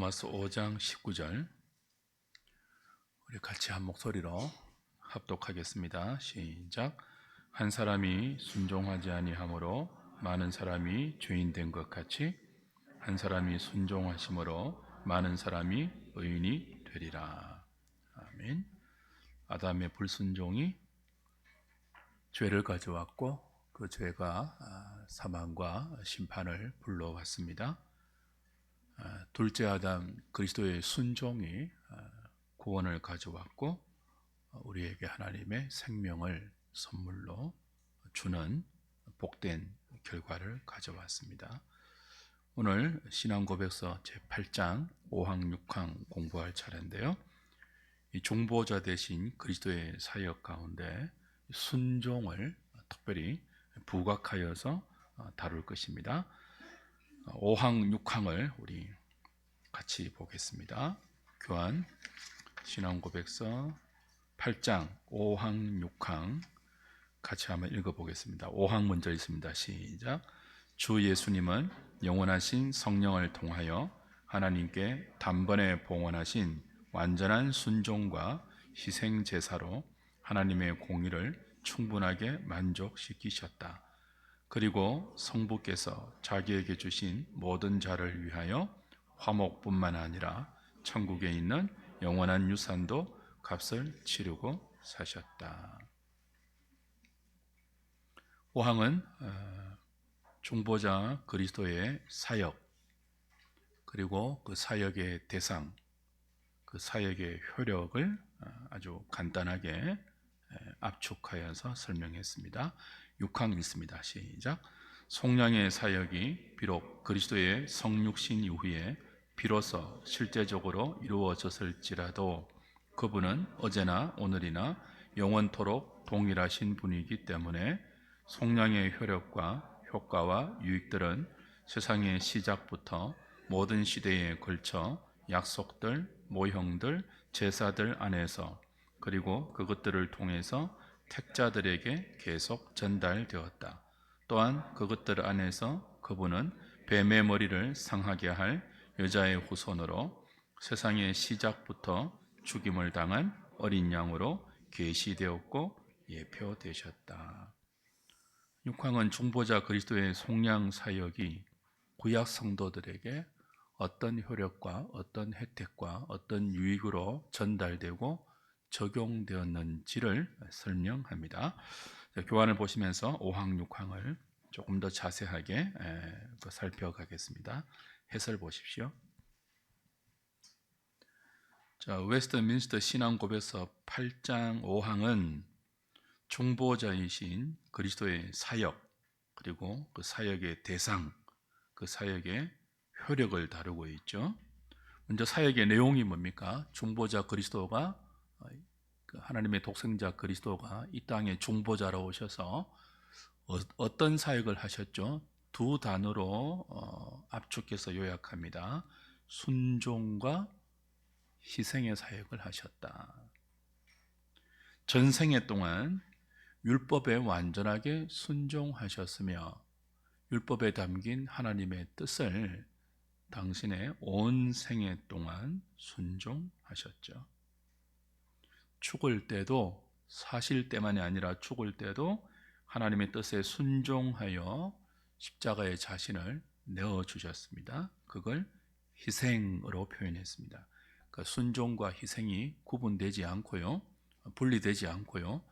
로마서 5장 19절 우리 같이 한 목소리로 합독하겠습니다. 시작. 한 사람이 순종하지 아니하므로 많은 사람이 죄인 된 것 같이 한 사람이 순종하심으로 많은 사람이 의인이 되리라. 아멘. 아담의 불순종이 죄를 가져왔고 그 죄가 사망과 심판을 불러왔습니다. 둘째 아담 그리스도의 순종이 구원을 가져왔고 우리에게 하나님의 생명을 선물로 주는 복된 결과를 가져왔습니다. 오늘 신앙고백서 제8장 5항 6항 공부할 차례인데요. 이 중보자 대신 그리스도의 사역 가운데 순종을 특별히 부각하여서 다룰 것입니다. 5항 6항을 우리 같이 보겠습니다. 교환 신앙고백서 8장 5항 6항 같이 한번 읽어보겠습니다. 5항 먼저 있습니다. 시작. 주 예수님은 영원하신 성령을 통하여 하나님께 단번에 봉헌하신 완전한 순종과 희생 제사로 하나님의 공의를 충분하게 만족시키셨다. 그리고 성부께서 자기에게 주신 모든 자를 위하여 화목뿐만 아니라 천국에 있는 영원한 유산도 값을 치르고 사셨다. 5항은 중보자 그리스도의 사역, 그리고 그 사역의 대상, 그 사역의 효력을 아주 간단하게 압축하여서 설명했습니다. 6항 읽습니다. 시작. 속량의 사역이 비록 그리스도의 성육신 이후에 비로소 실제적으로 이루어졌을지라도 그분은 어제나 오늘이나 영원토록 동일하신 분이기 때문에 속량의 효력과 효과와 유익들은 세상의 시작부터 모든 시대에 걸쳐 약속들, 모형들, 제사들 안에서 그리고 그것들을 통해서 택자들에게 계속 전달되었다. 또한 그것들 안에서 그분은 뱀의 머리를 상하게 할 여자의 후손으로 세상의 시작부터 죽임을 당한 어린 양으로 계시되었고 예표되셨다. 6항은 중보자 그리스도의 속량 사역이 구약 성도들에게 어떤 효력과 어떤 혜택과 어떤 유익으로 전달되고 적용되었는지를 설명합니다. 교환을 보시면서 5항, 6항을 조금 더 자세하게 살펴가겠습니다. 해설 보십시오. 자, 웨스트민스터 신앙고백서 8장 5항은 중보자이신 그리스도의 사역, 그리고 그 사역의 대상, 그 사역의 효력을 다루고 있죠. 먼저 사역의 내용이 뭡니까? 중보자 그리스도가, 하나님의 독생자 그리스도가 이 땅에 중보자로 오셔서 어떤 사역을 하셨죠? 두 단어로 압축해서 요약합니다. 순종과 희생의 사역을 하셨다. 전생애 동안 율법에 완전하게 순종하셨으며 율법에 담긴 하나님의 뜻을 당신의 온 생애 동안 순종하셨죠. 죽을 때도, 사실 때만이 아니라 죽을 때도 하나님의 뜻에 순종하여 십자가에 자신을 내어주셨습니다. 그걸 희생으로 표현했습니다. 그러니까 순종과 희생이 구분되지 않고요, 분리되지 않고요,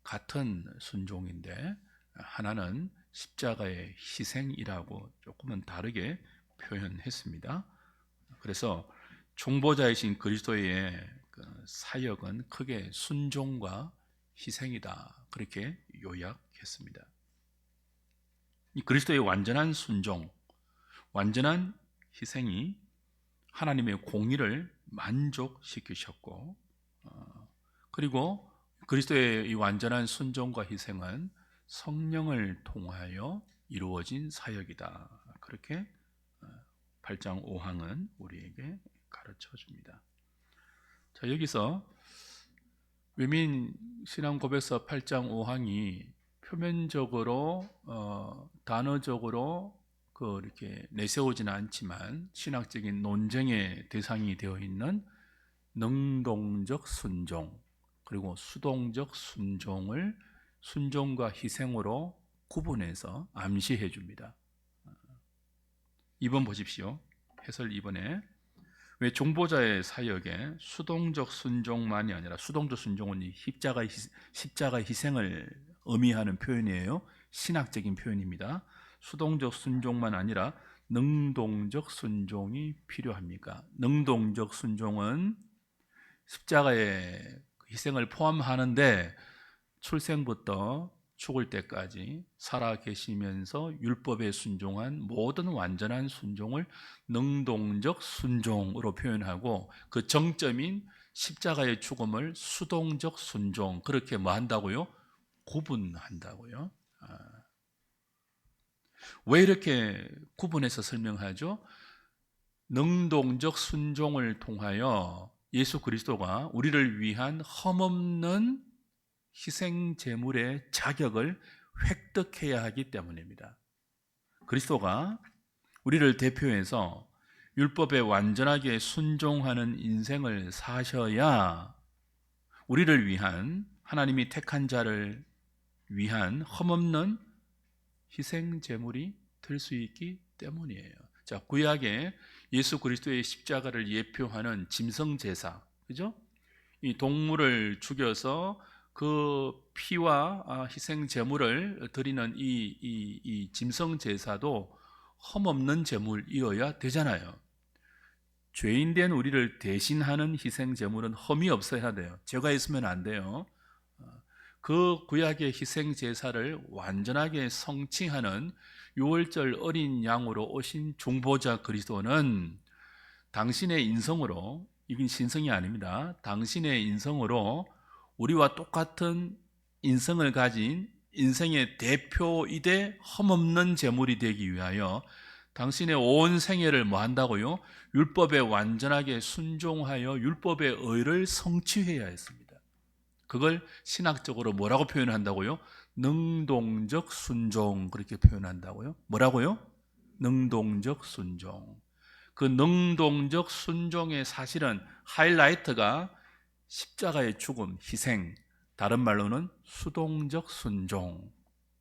같은 순종인데 하나는 십자가의 희생이라고 조금은 다르게 표현했습니다. 그래서 중보자이신 그리스도의 사역은 크게 순종과 희생이다, 그렇게 요약했습니다. 이 그리스도의 완전한 순종, 완전한 희생이 하나님의 공의를 만족시키셨고, 그리고 그리스도의 이 완전한 순종과 희생은 성령을 통하여 이루어진 사역이다, 그렇게 8장 5항은 우리에게 가르쳐 줍니다. 자, 여기서 외민 신앙고백서 8장 5항이 표면적으로 단어적으로 이렇게 내세우지는 않지만 신학적인 논쟁의 대상이 되어 있는 능동적 순종 그리고 수동적 순종을 순종과 희생으로 구분해서 암시해 줍니다. 2번 보십시오. 해설 2번에 왜 중보자의 사역에 수동적 순종만이 아니라 수동적 순종은 십자가 희생을 의미하는 표현이에요. 신학적인 표현입니다. 수동적 순종만 아니라 능동적 순종이 필요합니까? 능동적 순종은 십자가의 희생을 포함하는데 출생부터 죽을 때까지 살아 계시면서 율법에 순종한 모든 완전한 순종을 능동적 순종으로 표현하고 그 정점인 십자가의 죽음을 수동적 순종 그렇게 뭐 한다고요? 구분한다고요. 왜 이렇게 구분해서 설명하죠? 능동적 순종을 통하여 예수 그리스도가 우리를 위한 험없는 희생 제물의 자격을 획득해야 하기 때문입니다. 그리스도가 우리를 대표해서 율법에 완전하게 순종하는 인생을 사셔야 우리를 위한 하나님이 택한 자를 위한 험없는 희생 제물이 될 수 있기 때문이에요. 자, 구약에 예수 그리스도의 십자가를 예표하는 짐승 제사, 그죠? 이 동물을 죽여서 그 피와 희생 제물을 드리는 이 짐승 제사도 험없는 제물이어야 되잖아요. 죄인된 우리를 대신하는 희생 제물은 험이 없어야 돼요. 죄가 있으면 안 돼요. 그 구약의 희생 제사를 완전하게 성취하는 유월절 어린 양으로 오신 중보자 그리스도는 당신의 인성으로, 이건 신성이 아닙니다. 당신의 인성으로 우리와 똑같은 인성을 가진 인생의 대표이되 험없는 제물이 되기 위하여 당신의 온 생애를 뭐 한다고요? 율법에 완전하게 순종하여 율법의 의를 성취해야 했습니다. 그걸 신학적으로 뭐라고 표현한다고요? 능동적 순종 그렇게 표현한다고요. 뭐라고요? 능동적 순종. 그 능동적 순종의 사실은 하이라이트가 십자가의 죽음, 희생, 다른 말로는 수동적 순종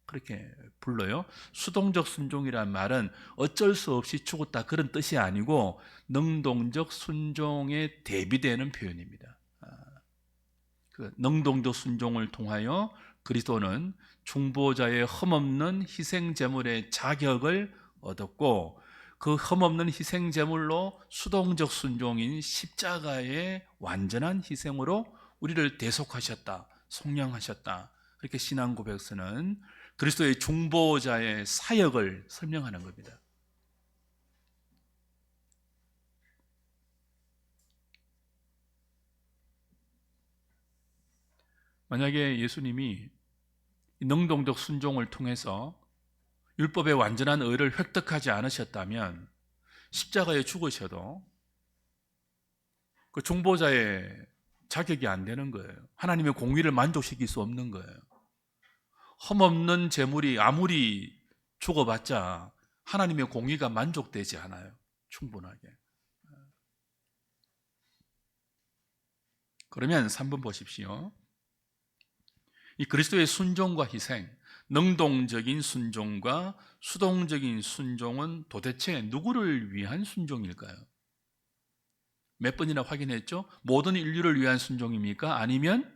그렇게 불러요. 수동적 순종이란 말은 어쩔 수 없이 죽었다 그런 뜻이 아니고 능동적 순종에 대비되는 표현입니다. 그 능동적 순종을 통하여 그리스도는 중보자의 흠없는 희생 제물의 자격을 얻었고 그 흠없는 희생 제물로 수동적 순종인 십자가의 완전한 희생으로 우리를 대속하셨다, 속량하셨다. 그렇게 신앙 고백서는 그리스도의 중보자의 사역을 설명하는 겁니다. 만약에 예수님이 능동적 순종을 통해서 율법의 완전한 의를 획득하지 않으셨다면 십자가에 죽으셔도 그 중보자의 자격이 안 되는 거예요. 하나님의 공의를 만족시킬 수 없는 거예요. 흠없는 제물이 아무리 죽어봤자 하나님의 공의가 만족되지 않아요. 충분하게. 그러면 3번 보십시오. 이 그리스도의 순종과 희생, 능동적인 순종과 수동적인 순종은 도대체 누구를 위한 순종일까요? 몇 번이나 확인했죠? 모든 인류를 위한 순종입니까? 아니면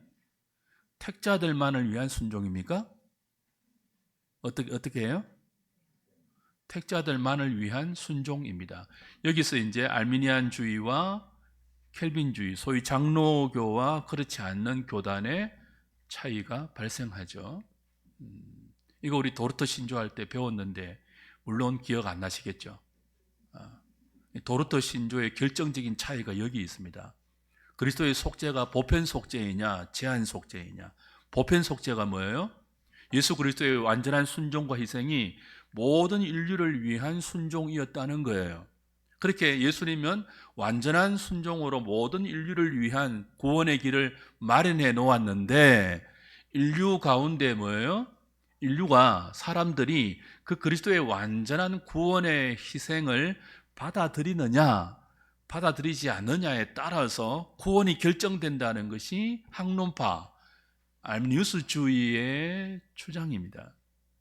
택자들만을 위한 순종입니까? 어떻게 해요? 택자들만을 위한 순종입니다. 여기서 이제 알미니안주의와 켈빈주의, 소위 장로교와 그렇지 않는 교단의 차이가 발생하죠. 이거 우리 도르토 신조할 때 배웠는데 물론 기억 안 나시겠죠? 도르토 신조의 결정적인 차이가 여기 있습니다. 그리스도의 속죄가 보편 속죄이냐 제한 속죄이냐. 보편 속죄가 뭐예요? 예수 그리스도의 완전한 순종과 희생이 모든 인류를 위한 순종이었다는 거예요. 그렇게 예수님은 완전한 순종으로 모든 인류를 위한 구원의 길을 마련해 놓았는데 인류 가운데 뭐예요? 인류가 사람들이 그 그리스도의 완전한 구원의 희생을 받아들이느냐 받아들이지 않느냐에 따라서 구원이 결정된다는 것이 학론파 알미니우스주의의 주장입니다.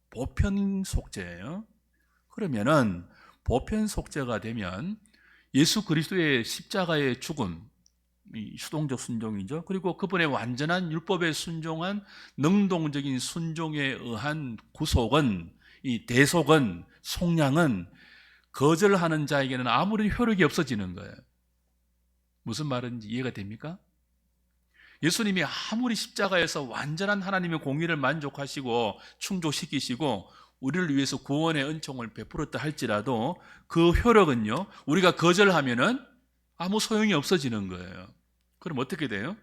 보편 속죄예요. 그러면은 보편 속죄가 되면 예수 그리스도의 십자가의 죽음, 이 수동적 순종이죠. 그리고 그분의 완전한 율법에 순종한 능동적인 순종에 의한 구속은, 이 대속은, 속량은 거절하는 자에게는 아무런 효력이 없어지는 거예요. 무슨 말인지 이해가 됩니까? 예수님이 아무리 십자가에서 완전한 하나님의 공의를 만족하시고 충족시키시고 우리를 위해서 구원의 은총을 베풀었다 할지라도 그 효력은요, 우리가 거절하면은 아무 소용이 없어지는 거예요. 그럼 어떻게 돼요?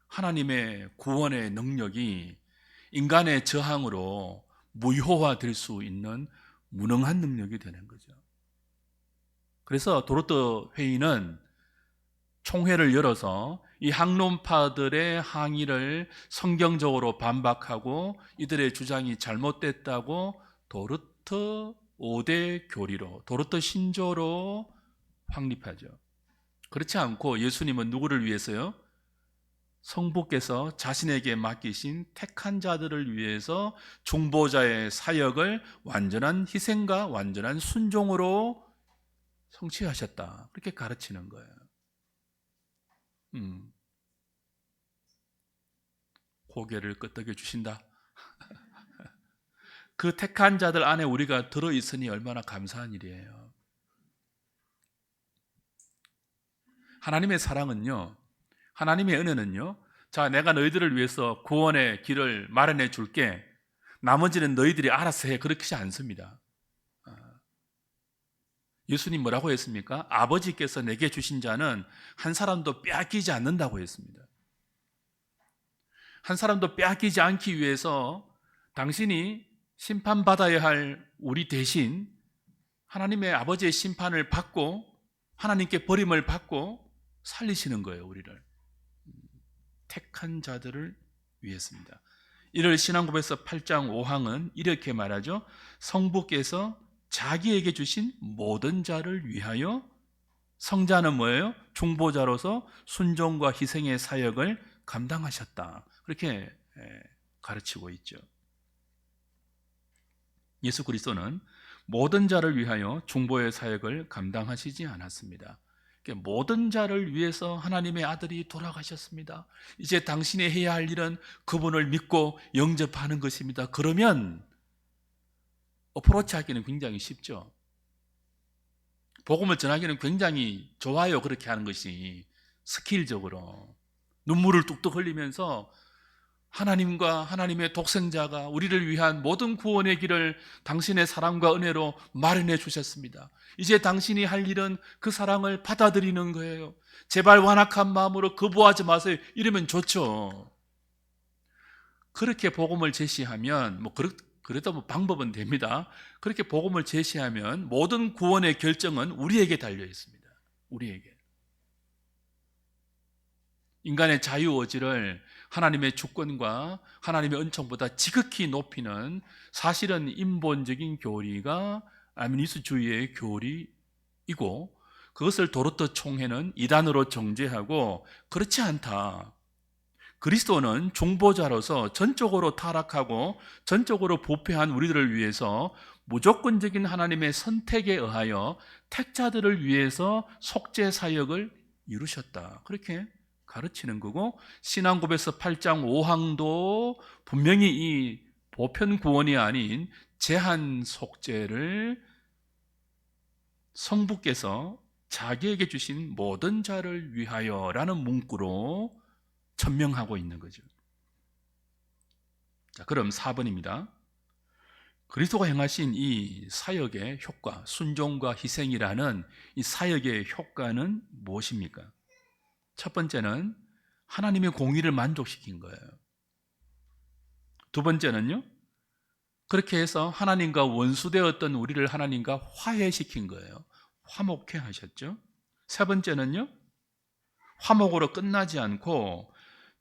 하나님의 구원의 능력이 인간의 저항으로 무효화될 수 있는 무능한 능력이 되는 거죠. 그래서 도르트 회의는 총회를 열어서 이 학론파들의 항의를 성경적으로 반박하고 이들의 주장이 잘못됐다고 도르트 5대 교리로, 도르트 신조로 확립하죠. 그렇지 않고 예수님은 누구를 위해서요? 성부께서 자신에게 맡기신 택한 자들을 위해서 중보자의 사역을 완전한 희생과 완전한 순종으로 성취하셨다. 그렇게 가르치는 거예요. 고개를 끄덕여 주신다. 그 택한 자들 안에 우리가 들어있으니 얼마나 감사한 일이에요. 하나님의 사랑은요, 하나님의 은혜는요, 자, 내가 너희들을 위해서 구원의 길을 마련해 줄게, 나머지는 너희들이 알아서 해, 그렇지 않습니다. 예수님 뭐라고 했습니까? 아버지께서 내게 주신 자는 한 사람도 빼앗기지 않는다고 했습니다. 한 사람도 빼앗기지 않기 위해서 당신이 심판받아야 할 우리 대신 하나님의 아버지의 심판을 받고 하나님께 버림을 받고 살리시는 거예요, 우리를. 택한 자들을 위해서입니다. 이를 신앙고백서 8장 5항은 이렇게 말하죠. 성부께서 자기에게 주신 모든 자를 위하여, 성자는 뭐예요? 중보자로서 순종과 희생의 사역을 감당하셨다. 그렇게 가르치고 있죠. 예수 그리스도는 모든 자를 위하여 중보의 사역을 감당하시지 않았습니다. 모든 자를 위해서 하나님의 아들이 돌아가셨습니다. 이제 당신이 해야 할 일은 그분을 믿고 영접하는 것입니다. 그러면 어프로치 하기는 굉장히 쉽죠. 복음을 전하기는 굉장히 좋아요. 그렇게 하는 것이 스킬적으로 눈물을 뚝뚝 흘리면서 하나님과 하나님의 독생자가 우리를 위한 모든 구원의 길을 당신의 사랑과 은혜로 마련해 주셨습니다. 이제 당신이 할 일은 그 사랑을 받아들이는 거예요. 제발 완악한 마음으로 거부하지 마세요. 이러면 좋죠. 그렇게 복음을 제시하면 그래도 뭐 방법은 됩니다. 그렇게 복음을 제시하면 모든 구원의 결정은 우리에게 달려 있습니다. 우리에게. 인간의 자유의지를 하나님의 주권과 하나님의 은총보다 지극히 높이는 사실은 인본적인 교리가 알미니우스주의의 교리이고, 그것을 도르트 총회는 이단으로 정죄하고, 그렇지 않다. 그리스도는 중보자로서 전적으로 타락하고 전적으로 부패한 우리들을 위해서 무조건적인 하나님의 선택에 의하여 택자들을 위해서 속죄 사역을 이루셨다. 그렇게 가르치는 거고, 신앙고백서 8장 5항도 분명히 이 보편 구원이 아닌 제한 속죄를 성부께서 자기에게 주신 모든 자를 위하여라는 문구로 천명하고 있는 거죠. 자, 그럼 4번입니다. 그리스도가 행하신 이 사역의 효과, 순종과 희생이라는 이 사역의 효과는 무엇입니까? 첫 번째는 하나님의 공의를 만족시킨 거예요. 두 번째는요, 그렇게 해서 하나님과 원수되었던 우리를 하나님과 화해시킨 거예요. 화목해 하셨죠. 세 번째는요, 화목으로 끝나지 않고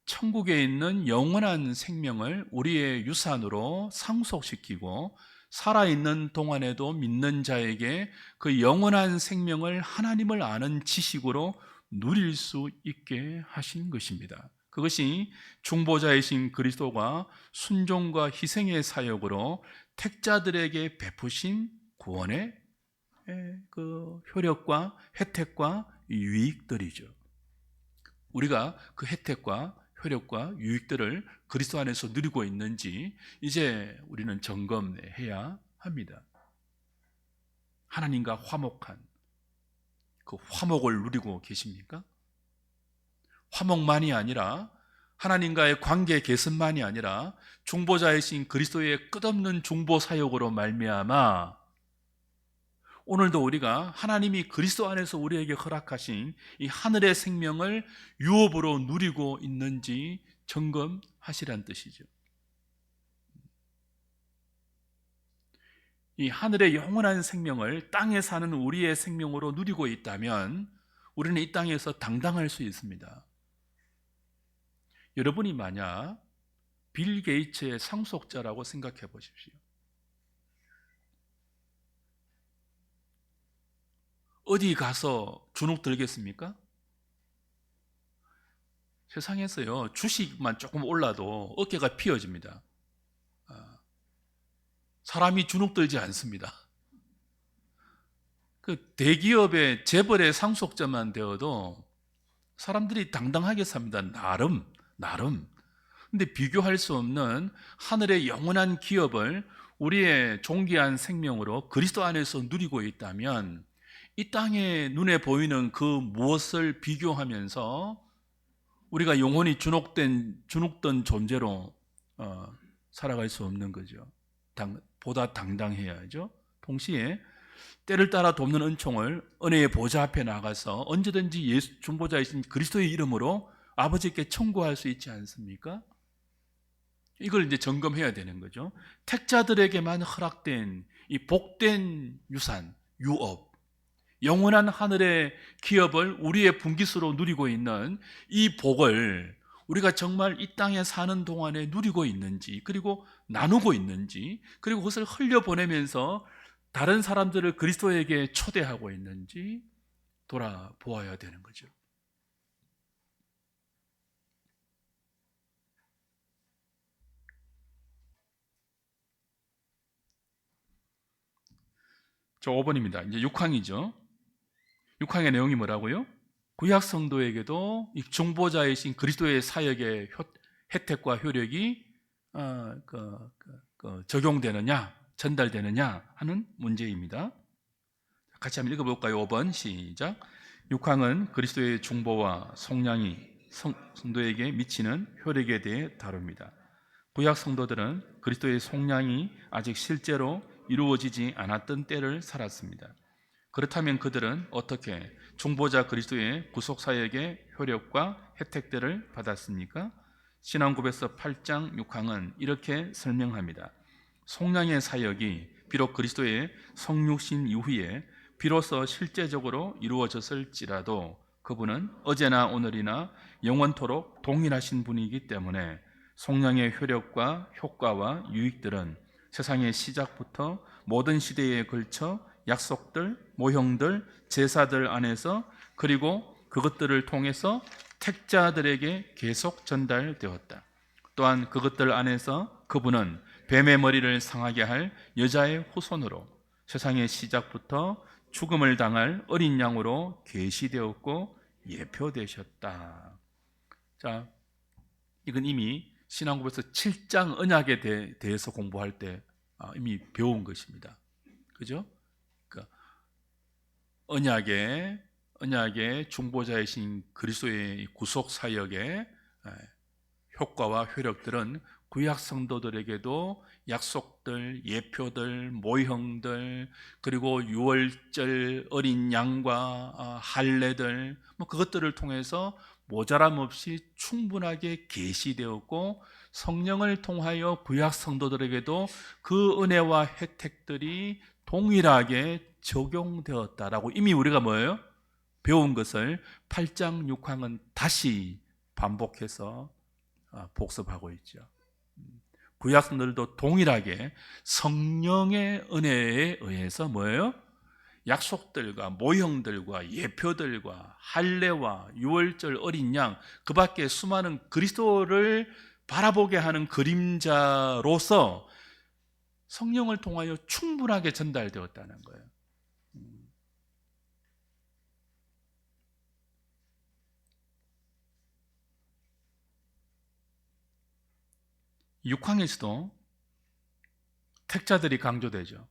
천국에 있는 영원한 생명을 우리의 유산으로 상속시키고 살아있는 동안에도 믿는 자에게 그 영원한 생명을 하나님을 아는 지식으로 누릴 수 있게 하신 것입니다. 그것이 중보자이신 그리스도가 순종과 희생의 사역으로 택자들에게 베푸신 구원의 그 효력과 혜택과 유익들이죠. 우리가 그 혜택과 효력과 유익들을 그리스도 안에서 누리고 있는지 이제 우리는 점검해야 합니다. 하나님과 화목한 그 화목을 누리고 계십니까? 화목만이 아니라 하나님과의 관계 개선만이 아니라 중보자이신 그리스도의 끝없는 중보 사역으로 말미암아 오늘도 우리가 하나님이 그리스도 안에서 우리에게 허락하신 이 하늘의 생명을 유업으로 누리고 있는지 점검하시란 뜻이죠. 이 하늘의 영원한 생명을 땅에 사는 우리의 생명으로 누리고 있다면 우리는 이 땅에서 당당할 수 있습니다. 여러분이 만약 빌 게이츠의 상속자라고 생각해 보십시오. 어디 가서 주눅 들겠습니까? 세상에서요, 주식만 조금 올라도 어깨가 피어집니다. 사람이 주눅 들지 않습니다. 그 대기업의 재벌의 상속자만 되어도 사람들이 당당하게 삽니다. 나름. 근데 비교할 수 없는 하늘의 영원한 기업을 우리의 존귀한 생명으로 그리스도 안에서 누리고 있다면 이 땅에 눈에 보이는 그 무엇을 비교하면서 우리가 영원히 주눅든 존재로 살아갈 수 없는 거죠. 보다 당당해야죠. 동시에 때를 따라 돕는 은총을 은혜의 보좌 앞에 나가서 언제든지 예수 중보자이신 그리스도의 이름으로 아버지께 청구할 수 있지 않습니까? 이걸 이제 점검해야 되는 거죠. 택자들에게만 허락된 이 복된 유산, 유업, 영원한 하늘의 기업을 우리의 분깃으로 누리고 있는 이 복을 우리가 정말 이 땅에 사는 동안에 누리고 있는지, 그리고 나누고 있는지, 그리고 그것을 흘려보내면서 다른 사람들을 그리스도에게 초대하고 있는지 돌아보아야 되는 거죠. 저 5번입니다. 이제 6항이죠. 6항의 내용이 뭐라고요? 구약 성도에게도 이 중보자이신 그리스도의 사역의 혜택과 효력이 적용되느냐, 전달되느냐 하는 문제입니다. 같이 한번 읽어볼까요? 5번 시작. 6항은 그리스도의 중보와 속량이 성도에게 미치는 효력에 대해 다룹니다. 구약 성도들은 그리스도의 속량이 아직 실제로 이루어지지 않았던 때를 살았습니다. 그렇다면 그들은 어떻게 중보자 그리스도의 구속사역의 효력과 혜택들을 받았습니까? 신앙고백서 8장 6항은 이렇게 설명합니다. 속량의 사역이 비록 그리스도의 성육신 이후에 비로소 실제적으로 이루어졌을지라도 그분은 어제나 오늘이나 영원토록 동일하신 분이기 때문에 속량의 효력과 효과와 유익들은 세상의 시작부터 모든 시대에 걸쳐 약속들, 모형들, 제사들 안에서 그리고 그것들을 통해서 택자들에게 계속 전달되었다. 또한 그것들 안에서 그분은 뱀의 머리를 상하게 할 여자의 후손으로 세상의 시작부터 죽음을 당할 어린 양으로 계시되었고 예표되셨다. 자, 이건 이미 신앙고백서 7장 언약에 대해서 공부할 때 이미 배운 것입니다. 그죠? 그러니까 언약의 중보자이신 그리스도의 구속 사역의 효과와 효력들은 구약 성도들에게도 약속들, 예표들, 모형들, 그리고 유월절 어린 양과 할례들, 그것들을 통해서 모자람 없이 충분하게 계시되었고 성령을 통하여 구약 성도들에게도 그 은혜와 혜택들이 동일하게 적용되었다라고 이미 우리가 뭐예요? 배운 것을 8장 6항은 다시 반복해서 복습하고 있죠. 구약 성도들도 동일하게 성령의 은혜에 의해서 뭐예요? 약속들과 모형들과 예표들과 할례와 유월절 어린 양, 그 밖에 수많은 그리스도를 바라보게 하는 그림자로서 성령을 통하여 충분하게 전달되었다는 거예요. 6항에서도 택자들이 강조되죠.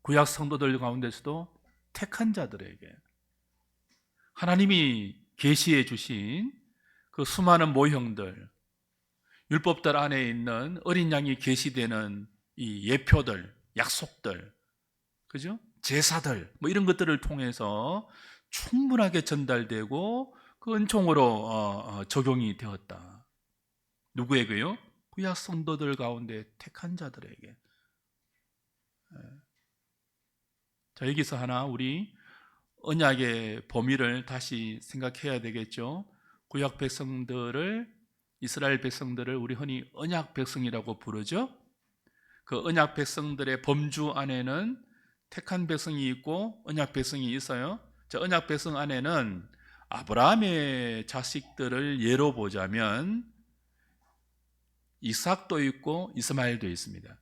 구약 성도들 가운데서도 택한 자들에게 하나님이 계시해 주신 그 수많은 모형들, 율법들 안에 있는 어린 양이 계시되는 이 예표들, 약속들, 그죠? 제사들, 뭐 이런 것들을 통해서 충분하게 전달되고 그 은총으로 적용이 되었다. 누구에게요? 구약 성도들 가운데 택한 자들에게. 자, 여기서 하나 우리 언약의 범위를 다시 생각해야 되겠죠. 구약 백성들을, 이스라엘 백성들을 우리 흔히 언약 백성이라고 부르죠. 그 언약 백성들의 범주 안에는 택한 백성이 있고 언약 백성이 있어요. 자, 언약 백성 안에는 아브라함의 자식들을 예로 보자면 이삭도 있고 이스마엘도 있습니다.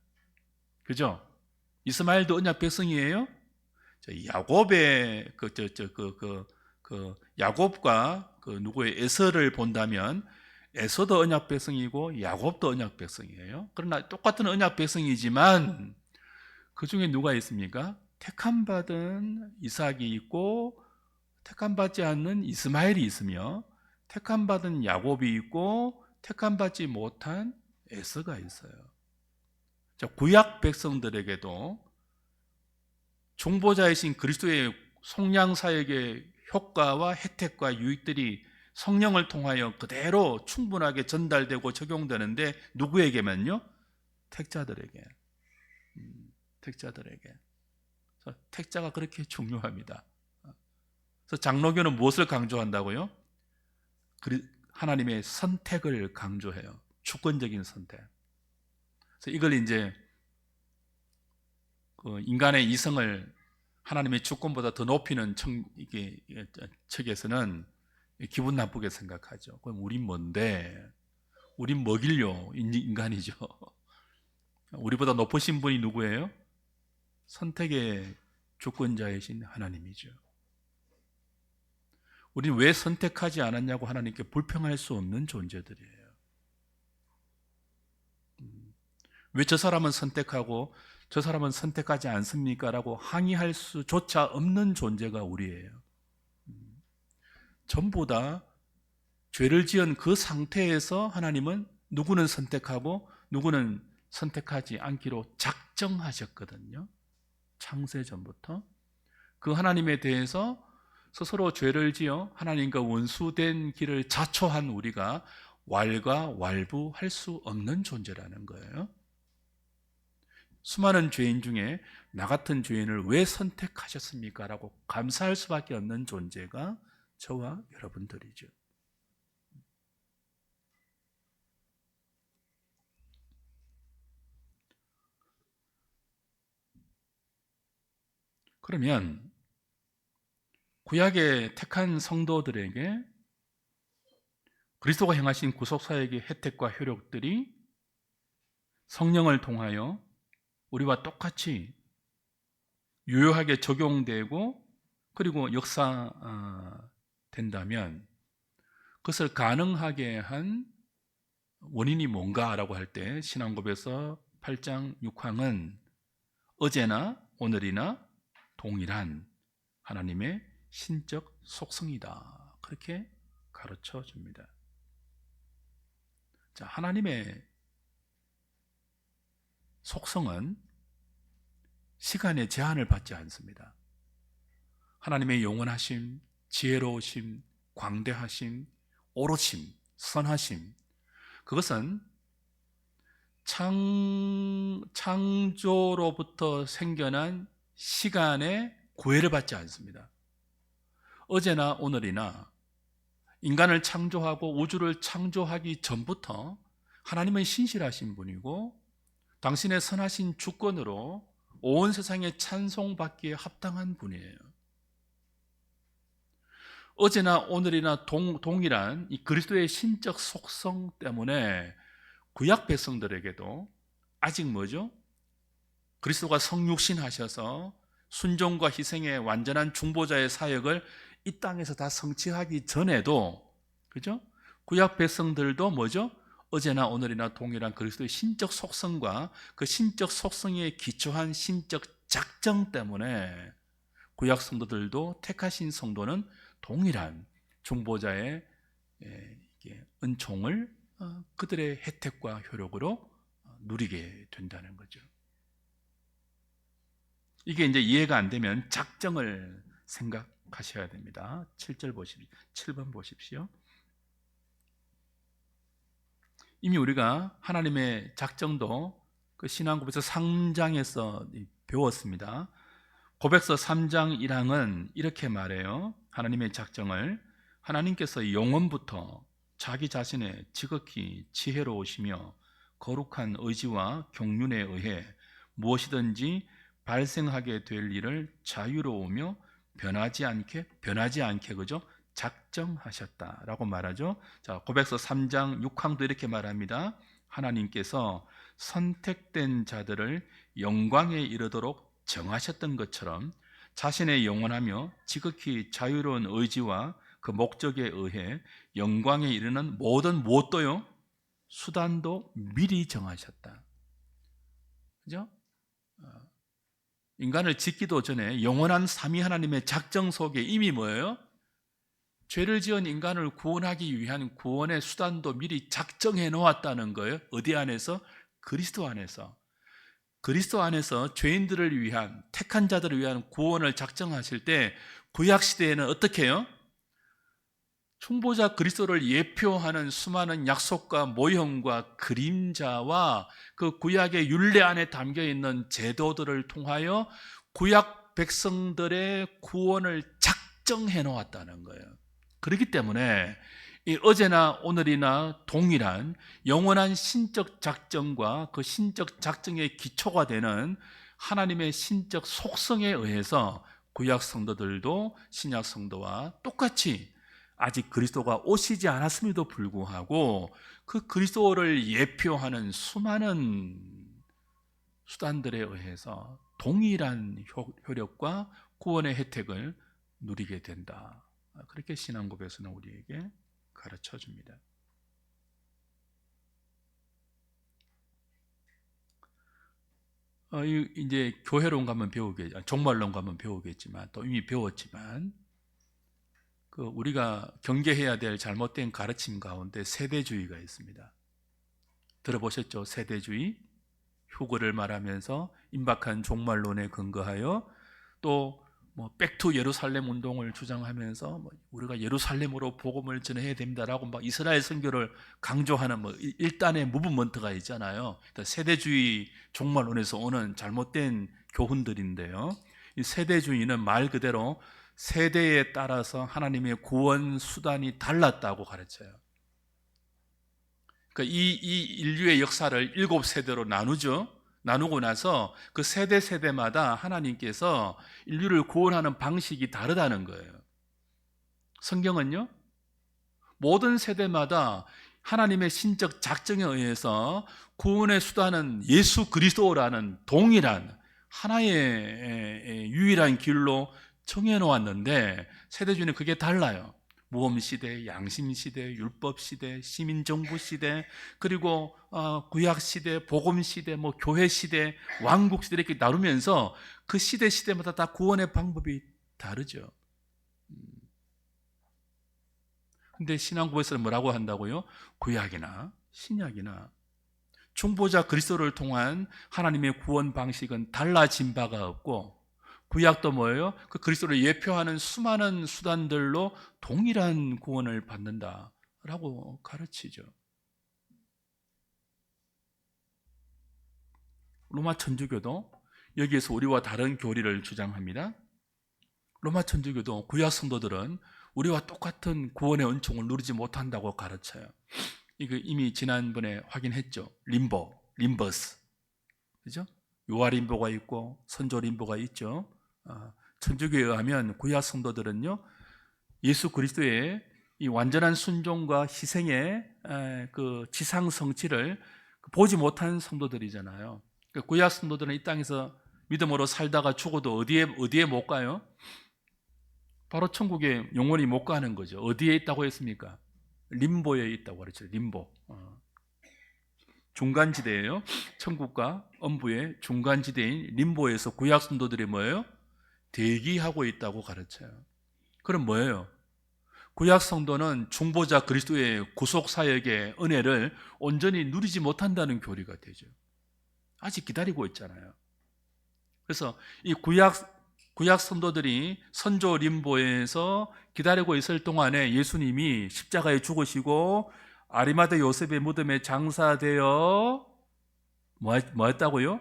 그죠? 이스마엘도 언약 백성이에요. 야곱의 야곱과 그 누구의 에서를 본다면 에서도 언약 백성이고 야곱도 언약 백성이에요. 그러나 똑같은 언약 백성이지만 그 중에 누가 있습니까? 택함 받은 이삭이 있고 택함 받지 않는 이스마엘이 있으며 택함 받은 야곱이 있고 택함 받지 못한 에서가 있어요. 자, 구약 백성들에게도 중보자이신 그리스도의 속량사역의 효과와 혜택과 유익들이 성령을 통하여 그대로 충분하게 전달되고 적용되는데 누구에게만요? 택자들에게. 택자들에게. 그래서 택자가 그렇게 중요합니다. 그래서 장로교는 무엇을 강조한다고요? 하나님의 선택을 강조해요. 주권적인 선택. 그래서 이걸 이제 그 인간의 이성을 하나님의 주권보다 더 높이는 책에서는 기분 나쁘게 생각하죠. 그럼 우린 뭔데? 우린 뭐길요? 인간이죠. 우리보다 높으신 분이 누구예요? 선택의 주권자이신 하나님이죠. 우리는 왜 선택하지 않았냐고 하나님께 불평할 수 없는 존재들이에요. 왜 저 사람은 선택하고 저 사람은 선택하지 않습니까? 라고 항의할 수조차 없는 존재가 우리예요. 전부 다 죄를 지은 그 상태에서 하나님은 누구는 선택하고 누구는 선택하지 않기로 작정하셨거든요. 창세 전부터. 그 하나님에 대해서 스스로 죄를 지어 하나님과 원수된 길을 자초한 우리가 왈가왈부할 수 없는 존재라는 거예요. 수많은 죄인 중에 나 같은 죄인을 왜 선택하셨습니까? 라고 감사할 수밖에 없는 존재가 저와 여러분들이죠. 그러면 구약의 택한 성도들에게 그리스도가 행하신 구속사역의 혜택과 효력들이 성령을 통하여 우리와 똑같이 유효하게 적용되고 그리고 역사된다면 그것을 가능하게 한 원인이 뭔가라고 할 때 신앙고백서 8장 6항은 어제나 오늘이나 동일한 하나님의 신적 속성이다. 그렇게 가르쳐 줍니다. 자, 하나님의 속성은 시간의 제한을 받지 않습니다. 하나님의 영원하심, 지혜로우심, 광대하심, 오로심, 선하심, 그것은 창조로부터 생겨난 시간의 구애를 받지 않습니다. 어제나 오늘이나 인간을 창조하고 우주를 창조하기 전부터 하나님은 신실하신 분이고 당신의 선하신 주권으로 온 세상에 찬송받기에 합당한 분이에요. 어제나 오늘이나 동일한 이 그리스도의 신적 속성 때문에 구약 백성들에게도 아직 뭐죠? 그리스도가 성육신하셔서 순종과 희생의 완전한 중보자의 사역을 이 땅에서 다 성취하기 전에도, 그죠? 구약 백성들도 뭐죠? 어제나 오늘이나 동일한 그리스도의 신적 속성과 그 신적 속성에 기초한 신적 작정 때문에 구약 성도들도 택하신 성도는 동일한 중보자의 은총을 그들의 혜택과 효력으로 누리게 된다는 거죠. 이게 이제 이해가 안 되면 작정을 생각하셔야 됩니다. 7절 보십시오. 7번 보십시오. 이미 우리가 하나님의 작정도 그 신앙고백서 3장에서 배웠습니다. 고백서 3장 1항은 이렇게 말해요. 하나님의 작정을 하나님께서 영원부터 자기 자신의 지극히 지혜로우시며 거룩한 의지와 경륜에 의해 무엇이든지 발생하게 될 일을 자유로우며 변하지 않게 그죠? 작정하셨다라고 말하죠. 자, 고백서 3장 6항도 이렇게 말합니다. 하나님께서 선택된 자들을 영광에 이르도록 정하셨던 것처럼 자신의 영원하며 지극히 자유로운 의지와 그 목적에 의해 영광에 이르는 모든 무엇도요? 수단도 미리 정하셨다. 그죠? 인간을 짓기도 전에 영원한 삼위 하나님의 작정 속에 이미 뭐예요? 죄를 지은 인간을 구원하기 위한 구원의 수단도 미리 작정해 놓았다는 거예요. 어디 안에서? 그리스도 안에서. 그리스도 안에서 죄인들을 위한, 택한 자들을 위한 구원을 작정하실 때 구약 시대에는 어떻게 해요? 충보자 그리스도를 예표하는 수많은 약속과 모형과 그림자와 그 구약의 율례 안에 담겨 있는 제도들을 통하여 구약 백성들의 구원을 작정해 놓았다는 거예요. 그렇기 때문에 이 어제나 오늘이나 동일한 영원한 신적 작정과 그 신적 작정의 기초가 되는 하나님의 신적 속성에 의해서 구약 성도들도 신약 성도와 똑같이 아직 그리스도가 오시지 않았음에도 불구하고 그 그리스도를 예표하는 수많은 수단들에 의해서 동일한 효력과 구원의 혜택을 누리게 된다. 그렇게 신앙고백에서는 우리에게 가르쳐 줍니다. 이제 교회론 가면 종말론 가면 배우겠지만 또 이미 배웠지만 우리가 경계해야 될 잘못된 가르침 가운데 세대주의가 있습니다. 들어보셨죠? 세대주의. 휴거를 말하면서 임박한 종말론에 근거하여 또 백투 예루살렘 운동을 주장하면서 우리가 예루살렘으로 복음을 전해야 됩니다라고 막 이스라엘 선교를 강조하는 일단의 무브먼트가 있잖아요. 세대주의 종말론에서 오는 잘못된 교훈들인데요. 이 세대주의는 말 그대로 세대에 따라서 하나님의 구원 수단이 달랐다고 가르쳐요. 그러니까 이 인류의 역사를 7세대로 나누죠. 나누고 나서 그 세대마다 하나님께서 인류를 구원하는 방식이 다르다는 거예요. 성경은요, 모든 세대마다 하나님의 신적 작정에 의해서 구원의 수단은 예수 그리스도라는 동일한 하나의 유일한 길로 정해놓았는데 세대주의는 그게 달라요. 모험시대, 양심시대, 율법시대, 시민정부시대, 그리고 구약시대, 복음시대, 교회시대, 왕국시대 이렇게 나누면서 그 시대마다 다 구원의 방법이 다르죠. 근데 신앙고백서는 뭐라고 한다고요? 구약이나 신약이나 중보자 그리스도를 통한 하나님의 구원 방식은 달라진 바가 없고 구약도 뭐예요? 그 그리스도를 예표하는 수많은 수단들로 동일한 구원을 받는다라고 가르치죠. 로마 천주교도 여기에서 우리와 다른 교리를 주장합니다. 로마 천주교도 구약 성도들은 우리와 똑같은 구원의 은총을 누리지 못한다고 가르쳐요. 이거 이미 지난번에 확인했죠. 림버스. 그죠? 요하림보가 있고 선조림보가 있죠. 천주교에 의하면 구약 성도들은요, 예수 그리스도의 이 완전한 순종과 희생의 그 지상 성취를 보지 못한 성도들이잖아요. 구약 성도들은 이 땅에서 믿음으로 살다가 죽어도 어디에 못 가요? 바로 천국에 영원히 못 가는 거죠. 어디에 있다고 했습니까? 림보에 있다고 그랬죠. 림보. 중간지대예요. 천국과 엄부의 중간지대인 림보에서 구약 성도들이 뭐예요? 대기하고 있다고 가르쳐요. 그럼 뭐예요? 구약 성도는 중보자 그리스도의 구속 사역의 은혜를 온전히 누리지 못한다는 교리가 되죠. 아직 기다리고 있잖아요. 그래서 이 구약 성도들이 선조 림보에서 기다리고 있을 동안에 예수님이 십자가에 죽으시고 아리마대 요셉의 무덤에 장사되어 뭐 했다고요?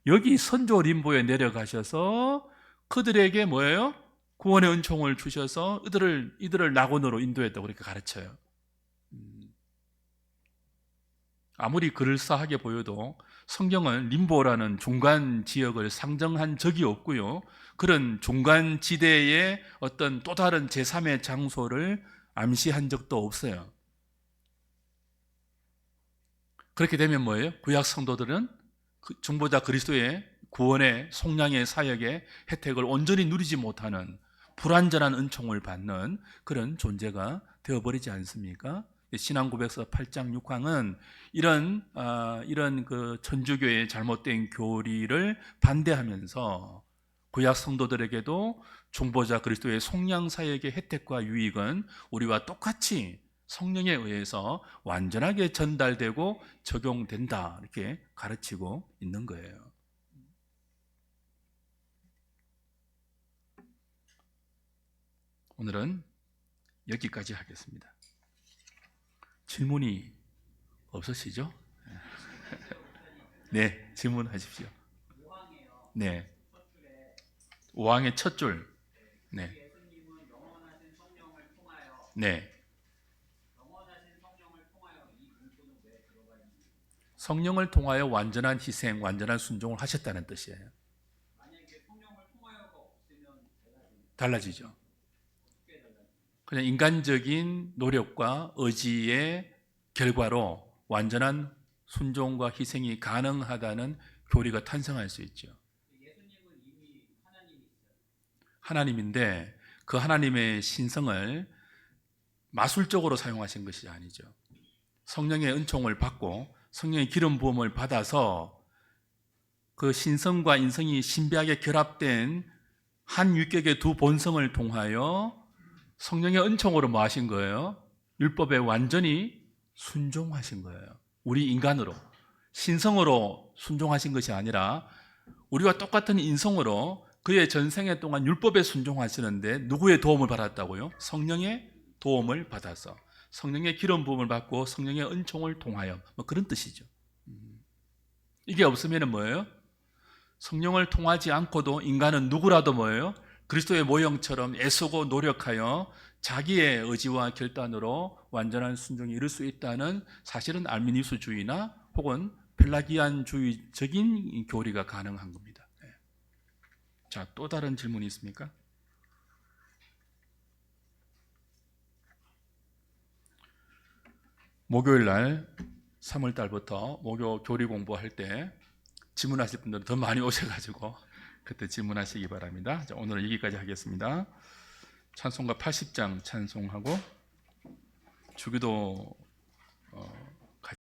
여기 선조 림보에 내려가셔서 그들에게 뭐예요? 구원의 은총을 주셔서 이들을 낙원으로 인도했다고 그렇게 가르쳐요. 아무리 그럴싸하게 보여도 성경은 림보라는 중간 지역을 상정한 적이 없고요. 그런 중간 지대의 어떤 또 다른 제3의 장소를 암시한 적도 없어요. 그렇게 되면 뭐예요? 구약 성도들은 중보자 그리스도의 구원의 속량의 사역의 혜택을 온전히 누리지 못하는 불완전한 은총을 받는 그런 존재가 되어버리지 않습니까? 신앙고백서 8장 6항은 이런 그 천주교의 잘못된 교리를 반대하면서 구약 성도들에게도 중보자 그리스도의 속량 사역의 혜택과 유익은 우리와 똑같이 성령에 의해서 완전하게 전달되고 적용된다, 이렇게 가르치고 있는 거예요. 오늘은 여기까지 하겠습니다. 질문이 없으시죠? 네, 질문하십시오. 네, 5항의 첫 줄. 네, 네. 성령을 통하여 완전한 희생, 완전한 순종을 하셨다는 뜻이에요. 달라지죠. 그냥 인간적인 노력과 의지의 결과로 완전한 순종과 희생이 가능하다는 교리가 탄생할 수 있죠. 하나님인데 그 하나님의 신성을 마술적으로 사용하신 것이 아니죠. 성령의 은총을 받고 성령의 기름 부음을 받아서 그 신성과 인성이 신비하게 결합된 한 유격의 두 본성을 통하여 성령의 은총으로 뭐 하신 거예요? 율법에 완전히 순종하신 거예요. 우리 인간으로, 신성으로 순종하신 것이 아니라 우리와 똑같은 인성으로 그의 전생애 동안 율법에 순종하시는데 누구의 도움을 받았다고요? 성령의 도움을 받아서, 성령의 기름 부음을 받고 성령의 은총을 통하여, 뭐 그런 뜻이죠. 이게 없으면 뭐예요? 성령을 통하지 않고도 인간은 누구라도 뭐예요? 그리스도의 모형처럼 애쓰고 노력하여 자기의 의지와 결단으로 완전한 순종에 이룰 수 있다는 사실은 알미니우스주의나 혹은 펠라기안주의적인 교리가 가능한 겁니다. 자, 또 다른 질문이 있습니까? 목요일 날 3월 달부터 목요 교리 공부할 때 질문하실 분들은 더 많이 오셔가지고 그때 질문하시기 바랍니다. 자, 오늘은 여기까지 하겠습니다. 찬송가 80장 찬송하고 주기도